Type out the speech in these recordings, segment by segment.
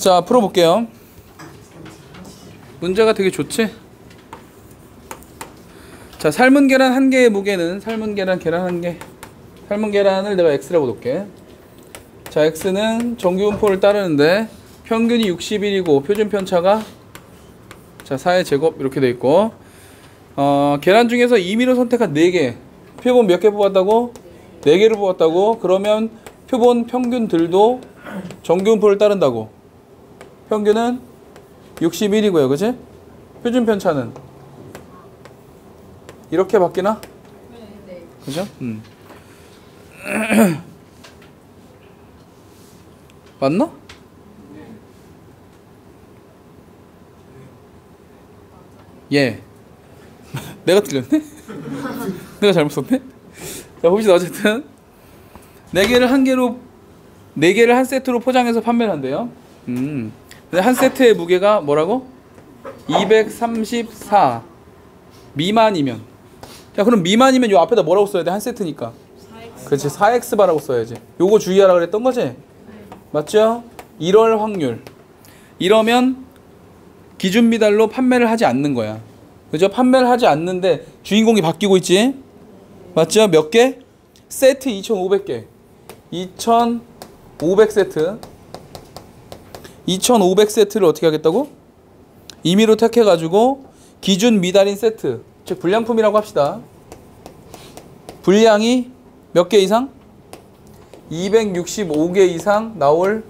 자, 풀어볼게요. 문제가 되게 좋지? 자, 삶은 계란 1개의 무게는 삶은 계란 1개. 삶은 계란을 내가 x라고 놓을게. 자, x는 정규분포를 따르는데 평균이 60일이고 표준 편차가 자 4의 제곱 이렇게 돼 있고 계란 중에서 임의로 선택한 4개. 표본 몇 개 뽑았다고? 4개를 뽑았다고? 그러면 표본 평균들도 정규분포를 따른다고. 평균은 61이고요. 그치? 표준 편차는 이렇게 바뀌나? 네. 그죠? 맞나? 예. 내가 틀렸네? 내가 잘못 썼네? 자, 봅시다. 어쨌든 4개를 한 세트로 포장해서 판매를 한대요. 근데 한 세트의 무게가 뭐라고? 234 미만이면. 자, 그럼 미만이면 요 앞에다 뭐라고 써야 돼? 한 세트니까. 4x. 그렇지. 4x바라고 써야지. 요거 주의하라 그랬던 거지? 네. 맞죠? 이럴 확률. 이러면 기준 미달로 판매를 하지 않는 거야. 그죠? 판매를 하지 않는데 주인공이 바뀌고 있지? 맞죠? 몇 개? 세트 2,500개. 2,500세트. 2,500세트를 어떻게 하겠다고? 임의로 택해가지고 기준 미달인 세트, 즉 불량품이라고 합시다. 분량이 몇 개 이상? 265개 이상 나올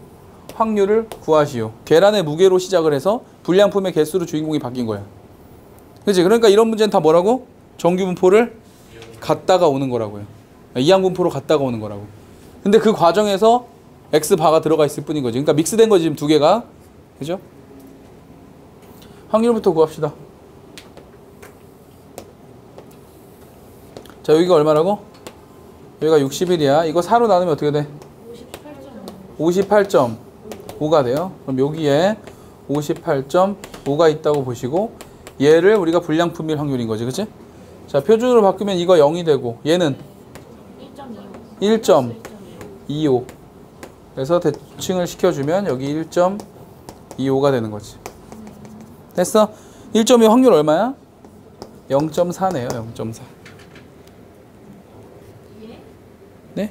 확률을 구하시오. 계란의 무게로 시작을 해서 불량품의 개수로 주인공이 바뀐 거야. 그치? 그러니까 이런 문제는 다 뭐라고? 정규분포를 갖다가 오는 거라고요. 이항분포로 갖다가 오는 거라고. 근데 그 과정에서 X바가 들어가 있을 뿐인 거지. 그러니까 믹스된 거지 지금 두 개가. 그죠? 확률부터 구합시다. 자, 여기가 얼마라고? 여기가 60일이야. 이거 4로 나누면 어떻게 돼? 58.5가 돼요. 그럼 여기에 58.5가 있다고 보시고 얘를 우리가 불량품일 확률인 거지. 그치? 자, 표준으로 바꾸면 이거 0이 되고 얘는 1.25. 그래서 대칭을 시켜주면 여기 1.25가 되는 거지. 됐어? 1.25 확률 얼마야? 0.4네요. 0.4. 네?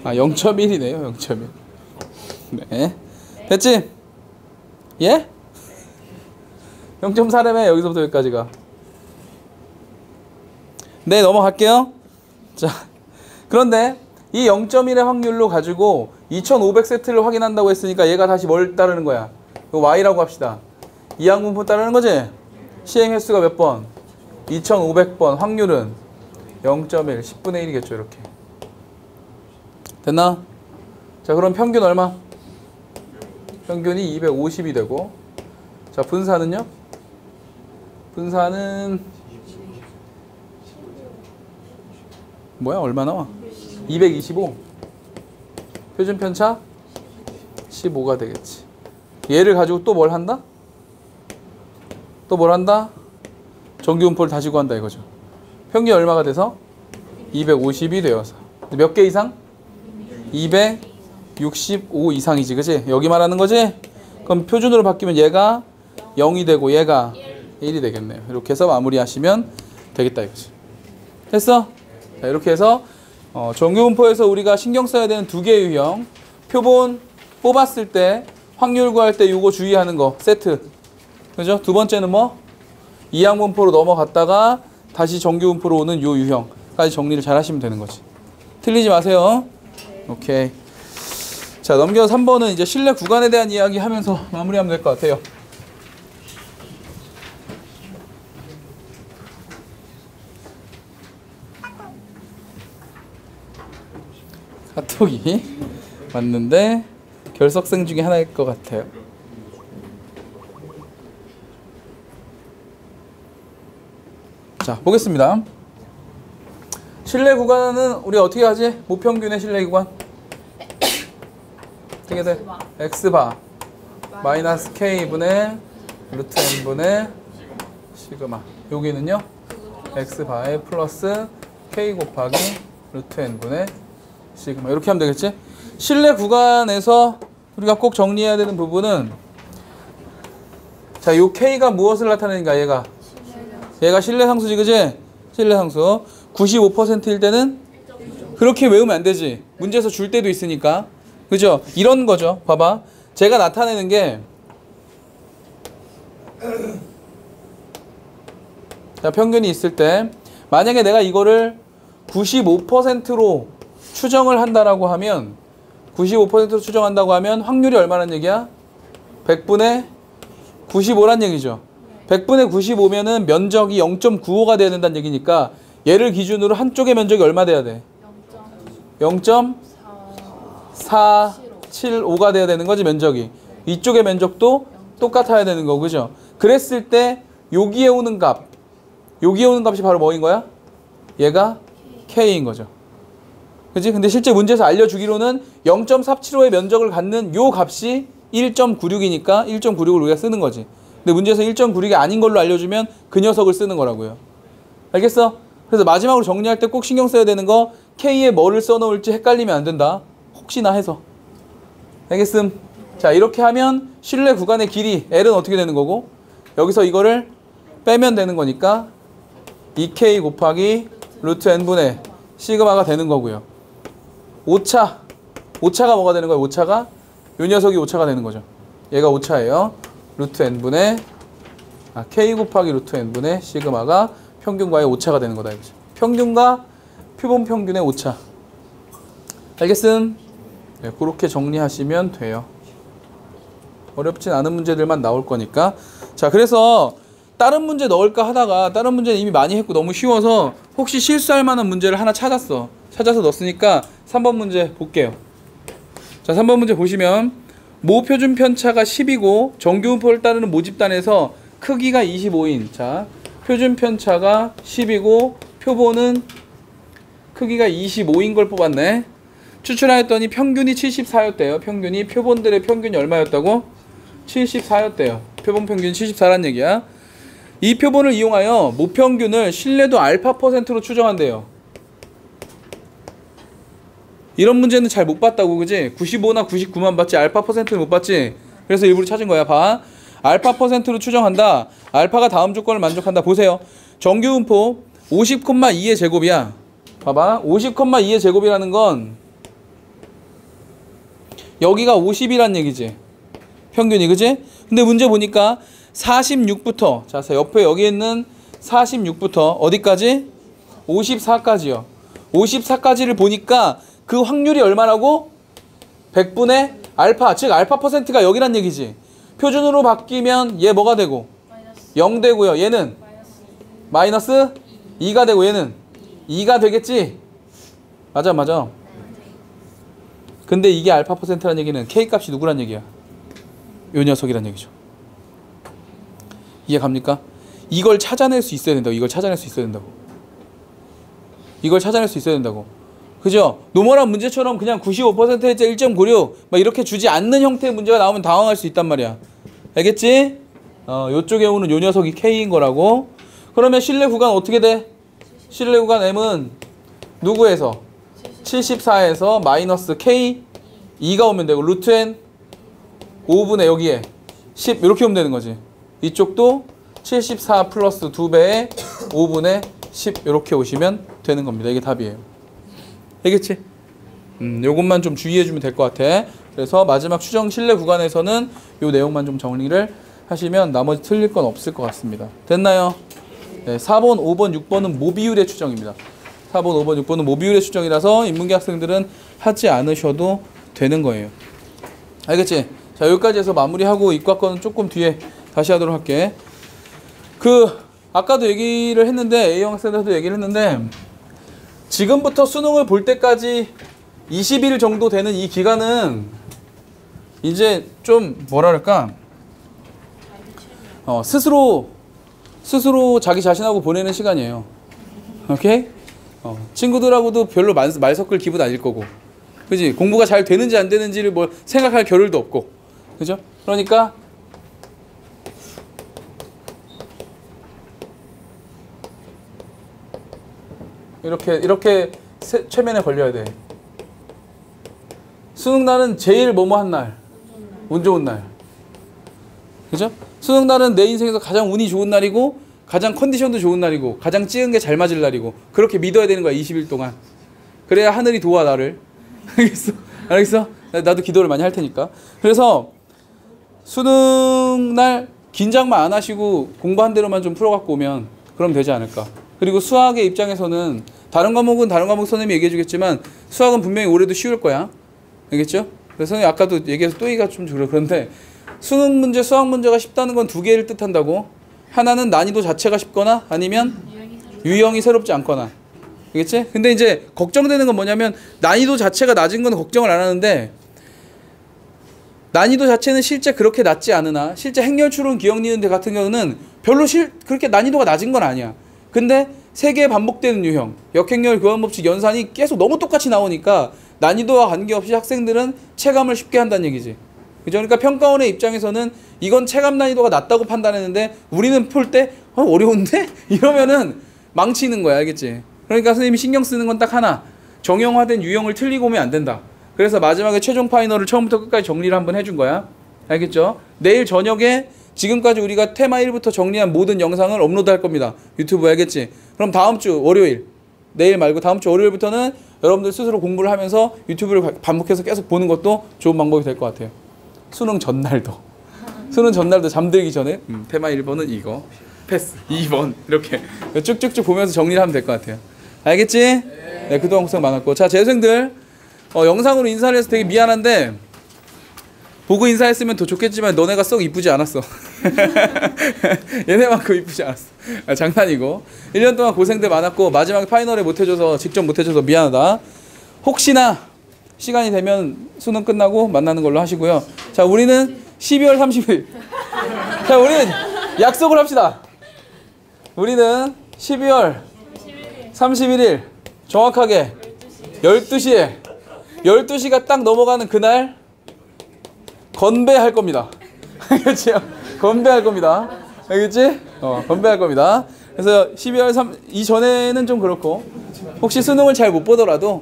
아, 0.1이네요. 0.1. 네. 됐지? 예? 0.4라며 여기서부터 여기까지가. 네, 넘어갈게요. 자, 그런데 이 0.1의 확률로 가지고 2500세트를 확인한다고 했으니까 얘가 다시 뭘 따르는 거야? 이거 y라고 합시다. 이항분포 따르는 거지? 시행 횟수가 몇 번? 2500번. 확률은 0.1, 10분의 1이겠죠. 이렇게. 됐나? 자, 그럼 평균 얼마? 평균이 250이 되고, 자, 분사는요? 분사는 뭐야? 얼마 나와? 225. 표준 편차 15가 되겠지. 얘를 가지고 또 뭘 한다? 또 뭘 한다? 정규분포를 다시 구한다 이거죠. 평균이 얼마가 돼서? 250이 되어서. 몇 개 이상? 265 이상이지. 그치? 여기 말하는 거지? 그럼 표준으로 바뀌면 얘가 0이 되고 얘가 1이 되겠네요. 이렇게 해서 마무리하시면 되겠다 이거지. 됐어? 자, 이렇게 해서 정규분포에서 우리가 신경 써야 되는 두 개의 유형. 표본 뽑았을 때 확률 구할 때 이거 주의하는 거 세트. 그죠? 두 번째는 뭐? 이항분포로 넘어갔다가 다시 정규분포로 오는 요 유형까지 정리를 잘 하시면 되는 거지. 틀리지 마세요. 오케이. 자, 넘겨서 3번은 이제 실내 구간에 대한 이야기 하면서 마무리하면 될 것 같아요. 카톡이 왔는데 결석생 중에 하나일 것 같아요. 자, 보겠습니다. 실내 구간은 우리 어떻게 하지? 무평균의 실내 구간 어떻게 돼? x바 마이너스 k분의 루트 n분의 시그마. 여기는요 x바에 플러스 k 곱하기 루트 n분의 시그마. 이렇게 하면 되겠지? 실내 구간에서 우리가 꼭 정리해야 되는 부분은 자, 요 K가 무엇을 나타내는가? 얘가 신뢰상수지, 그지? 신뢰상수. 95%일 때는 그렇게 외우면 안 되지. 문제에서 줄 때도 있으니까. 그죠? 이런 거죠. 봐봐. 제가 나타내는 게 자, 평균이 있을 때 만약에 내가 이거를 95%로 추정을 한다라고 하면 95%로 추정한다고 하면 확률이 얼마란 얘기야? 100분의 95란 얘기죠. 100분의 95면은 면적이 0.95가 돼야 된다는 얘기니까 얘를 기준으로 한쪽의 면적이 얼마 돼야 돼? 0.475가 돼야 되는 거지, 면적이. 이쪽의 면적도 똑같아야 되는 거, 그죠? 그랬을 때 여기에 오는 값이 바로 뭐인 거야? 얘가 K인 거죠. 그치? 근데 실제 문제에서 알려주기로는 0.475의 면적을 갖는 요 값이 1.96이니까 1.96을 우리가 쓰는 거지. 근데 문제에서 1.96이 아닌 걸로 알려주면 그 녀석을 쓰는 거라고요. 알겠어? 그래서 마지막으로 정리할 때 꼭 신경 써야 되는 거, K에 뭐를 써놓을지 헷갈리면 안 된다. 혹시나 해서. 알겠음? 자, 이렇게 하면 신뢰 구간의 길이 L은 어떻게 되는 거고, 여기서 이거를 빼면 되는 거니까 2K 곱하기 루트 N분의 시그마가 되는 거고요. 오차가 뭐가 되는 거예요? 오차가 요 녀석이 오차가 되는 거죠. 얘가 오차예요. 루트 N분의 K 곱하기 루트 N분의 시그마가 평균과의 오차가 되는 거다 이거죠. 평균과 표본 평균의 오차. 알겠음? 네, 그렇게 정리하시면 돼요. 어렵진 않은 문제들만 나올 거니까. 자, 그래서 다른 문제 넣을까 하다가 다른 문제는 이미 많이 했고 너무 쉬워서 혹시 실수할 만한 문제를 하나 찾아서 넣었으니까 3번 문제 볼게요. 자, 3번 문제 보시면 모 표준 편차가 10이고 정규분포를 따르는 모집단에서 크기가 25인. 자, 표준 편차가 10이고 표본은 크기가 25인 걸 뽑았네. 추출하였더니 평균이 74였대요. 평균이 표본들의 평균이 얼마였다고? 74였대요. 표본 평균이 74란 얘기야. 이 표본을 이용하여 모평균을 신뢰도 알파%로 추정한대요. 이런 문제는 잘 못 봤다고, 그지? 95나 99만 봤지 알파%는 못 봤지? 그래서 일부러 찾은 거야. 봐. 알파%로 추정한다. 알파가 다음 조건을 만족한다. 보세요. 정규분포 50,2의 제곱이야. 봐봐. 50,2의 제곱이라는 건 여기가 50이란 얘기지. 평균이, 그지? 근데 문제 보니까 46부터, 자, 옆에 여기 있는 46부터 어디까지? 54까지요. 54까지를 보니까 그 확률이 얼마라고? 100분의 알파, 즉 알파%가 여기란 얘기지. 표준으로 바뀌면 얘 뭐가 되고? 0 되고요. 얘는 마이너스 2가 되고 얘는 2가 되겠지? 맞아. 근데 이게 알파%라는 얘기는 K 값이 누구란 얘기야? 요 녀석이란 얘기죠. 이해 갑니까? 이걸 찾아낼 수 있어야 된다고. 이걸 찾아낼 수 있어야 된다고. 그죠? 노멀한 문제처럼 그냥 95%의 1.96 막 이렇게 주지 않는 형태의 문제가 나오면 당황할 수 있단 말이야. 알겠지? 요쪽에 오는 요 녀석이 K인 거라고. 그러면 신뢰 구간 어떻게 돼? 신뢰 구간 M은 누구에서? 74에서 마이너스 K 2가 오면 되고 루트 N 5분의 여기에 10 이렇게 오면 되는 거지. 이쪽도 74 플러스 2배의 5분의 10 이렇게 오시면 되는 겁니다. 이게 답이에요. 알겠지? 요것만 좀 주의해주면 될 것 같아. 그래서 마지막 추정 신뢰 구간에서는 요 내용만 좀 정리를 하시면 나머지 틀릴 건 없을 것 같습니다. 됐나요? 네, 4번, 5번, 6번은 모비율의 추정입니다. 4번, 5번, 6번은 모비율의 추정이라서 인문계 학생들은 하지 않으셔도 되는 거예요. 알겠지? 자, 여기까지 해서 마무리하고 이과 거는 조금 뒤에 다시 하도록 할게. 아까도 얘기를 했는데, A형 학생들도 얘기를 했는데, 지금부터 수능을 볼 때까지 20일 정도 되는 이 기간은 이제 좀 뭐랄까, 스스로 자기 자신하고 보내는 시간이에요. 오케이? 친구들하고도 별로 말 섞을 기분 아닐 거고, 그지? 공부가 잘 되는지 안 되는지를 뭐 생각할 겨를도 없고, 그죠? 그러니까 이렇게 최면에 걸려야 돼. 수능 날은 제일 뭐뭐한 날, 운 좋은 날. 그죠? 수능 날은 내 인생에서 가장 운이 좋은 날이고 가장 컨디션도 좋은 날이고 가장 찍은 게 잘 맞을 날이고 그렇게 믿어야 되는 거야 20일 동안. 그래야 하늘이 도와 나를. 알겠어? 알겠어? 나도 기도를 많이 할 테니까. 그래서 수능 날 긴장만 안 하시고 공부한 대로만 좀 풀어갖고 오면 그럼 되지 않을까. 그리고 수학의 입장에서는 다른 과목은 다른 과목 선생님이 얘기해 주겠지만 수학은 분명히 올해도 쉬울 거야. 알겠죠? 그래서 선생님이 아까도 얘기해서 또이가 좀 그런데 수능 문제, 수학 문제가 쉽다는 건 두 개를 뜻한다고. 하나는 난이도 자체가 쉽거나 아니면 유형이 새롭지 않거나. 알겠지? 근데 이제 걱정되는 건 뭐냐면 난이도 자체가 낮은 건 걱정을 안 하는데 난이도 자체는 실제 그렇게 낮지 않으나 실제 행렬, 추론, 기억, 니은 데 같은 경우는 별로 그렇게 난이도가 낮은 건 아니야. 근데 세 개 반복되는 유형, 역행렬, 교환법칙, 연산이 계속 너무 똑같이 나오니까 난이도와 관계없이 학생들은 체감을 쉽게 한다는 얘기지. 그죠? 그러니까 평가원의 입장에서는 이건 체감 난이도가 낮다고 판단했는데 우리는 풀 때 어려운데? 이러면은 망치는 거야. 알겠지? 그러니까 선생님이 신경 쓰는 건 딱 하나. 정형화된 유형을 틀리고 오면 안 된다. 그래서 마지막에 최종 파이널을 처음부터 끝까지 정리를 한번 해준 거야. 알겠죠? 내일 저녁에 지금까지 우리가 테마 1부터 정리한 모든 영상을 업로드 할 겁니다. 유튜브에. 알겠지? 그럼 다음 주 월요일, 내일 말고 다음 주 월요일부터는 여러분들 스스로 공부를 하면서 유튜브를 반복해서 계속 보는 것도 좋은 방법이 될 것 같아요. 수능 전날도. 수능 전날도 잠들기 전에 테마 1번은 이거, 패스 2번 이렇게 쭉쭉쭉 보면서 정리를 하면 될 것 같아요. 알겠지? 네, 그동안 고생 많았고. 자, 재수생들 영상으로 인사를 해서 되게 미안한데 보고 인사했으면 더 좋겠지만 너네가 썩 이쁘지 않았어. 얘네만큼 이쁘지 않았어. 장난이고. 1년 동안 고생들 많았고 마지막에 파이널에 못해줘서 직접 못해줘서 미안하다. 혹시나 시간이 되면 수능 끝나고 만나는 걸로 하시고요. 자, 우리는 12월 30일. 자, 우리는 약속을 합시다. 우리는 12월 31일 정확하게 12시에 12시가 딱 넘어가는 그날 건배할 겁니다. 알겠지? 건배할 겁니다. 알겠지? 건배할 겁니다. 그래서 12월 3 이전에는 좀 그렇고 혹시 수능을 잘 못 보더라도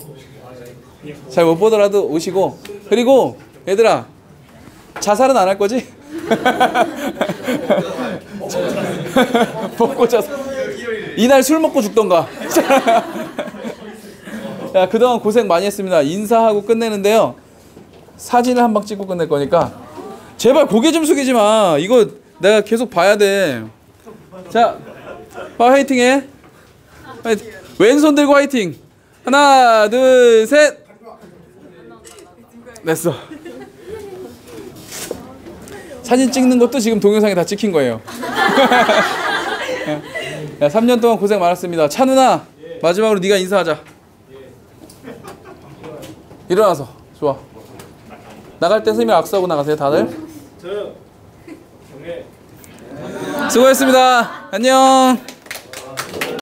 오시고. 그리고 얘들아 자살은 안 할 거지? 먹고 자살. 이날 술 먹고 죽던가. 야, 그동안 고생 많이 했습니다. 인사하고 끝내는데요. 사진을 한 방 찍고 끝낼 거니까 제발 고개 좀 숙이지 마. 이거 내가 계속 봐야 돼. 자, 화이팅 해. 왼손 들고 화이팅. 하나, 둘, 셋. 됐어. 사진 찍는 것도 지금 동영상에 다 찍힌 거예요. 야, 3년 동안 고생 많았습니다. 찬우나, 마지막으로 네가 인사하자. 일어나서. 좋아. 나갈 때 선생님이 악수하고 나가세요, 다들. 수고했습니다. 안녕.